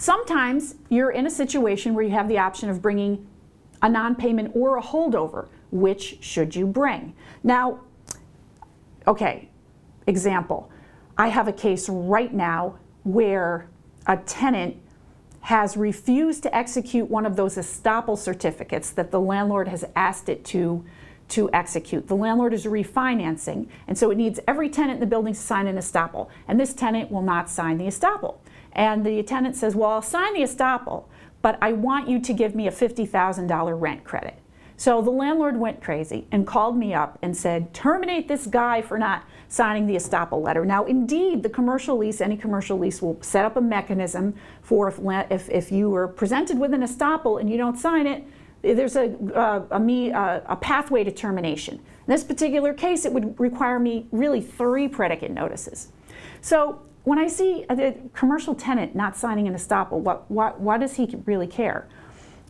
Sometimes you're in a situation where you have the option of bringing a non-payment or a holdover. Which should you bring? Now, okay, example. I have a case right now where a tenant has refused to execute one of those estoppel certificates that the landlord has asked it to execute. The landlord is refinancing, and so it needs every tenant in the building to sign an estoppel, and this tenant will not sign the estoppel. And the tenant says, well, I'll sign the estoppel, but I want you to give me a $50,000 rent credit. So the landlord went crazy and called me up and said, terminate this guy for not signing the estoppel letter. Now, indeed, the commercial lease, any commercial lease will set up a mechanism for if you were presented with an estoppel and you don't sign it, there's a pathway to termination. In this particular case, it would require me really 3 predicate notices. So when I see a commercial tenant not signing an estoppel, why does he really care?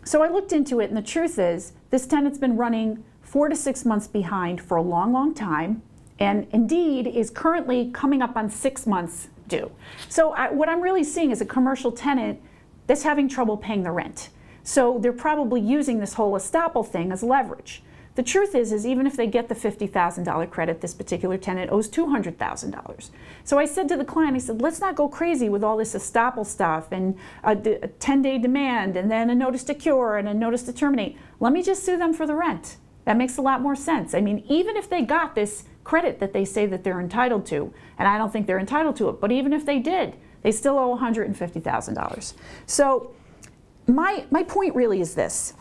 So I looked into it, and the truth is, this tenant's been running 4 to 6 months behind for a long, long time, and indeed is currently coming up on 6 months due. So what I'm really seeing is a commercial tenant that's having trouble paying the rent. So they're probably using this whole estoppel thing as leverage. The truth is even if they get the $50,000 credit, this particular tenant owes $200,000. So I said to the client, I said, let's not go crazy with all this estoppel stuff and a 10-day demand and then a notice to cure and a notice to terminate. Let me just sue them for the rent. That makes a lot more sense. I mean, even if they got this credit that they say that they're entitled to, and I don't think they're entitled to it, but even if they did, they still owe $150,000. So my point really is this.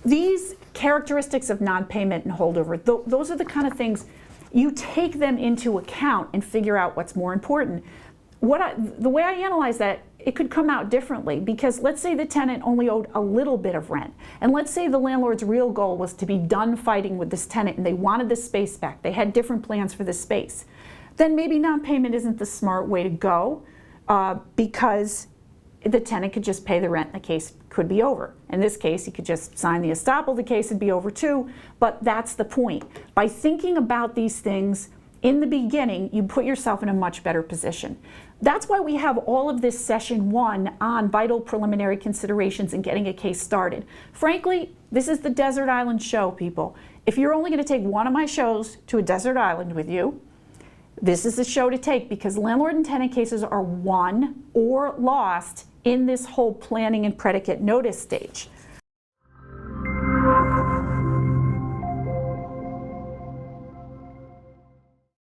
These characteristics of non-payment and holdover, those are the kind of things you take them into account and figure out what's more important. The way I analyze that, it could come out differently, because let's say the tenant only owed a little bit of rent, and let's say the landlord's real goal was to be done fighting with this tenant and they wanted the space back. They had different plans for the space. Then maybe non-payment isn't the smart way to go, because the tenant could just pay the rent and the case could be over. In this case, he could just sign the estoppel, the case would be over too, but that's the point. By thinking about these things in the beginning, you put yourself in a much better position. That's why we have all of this session 1 on vital preliminary considerations and getting a case started. Frankly, this is the desert island show, people. If you're only going to take one of my shows to a desert island with you, this is the show to take, because landlord and tenant cases are won or lost in this whole planning and predicate notice stage.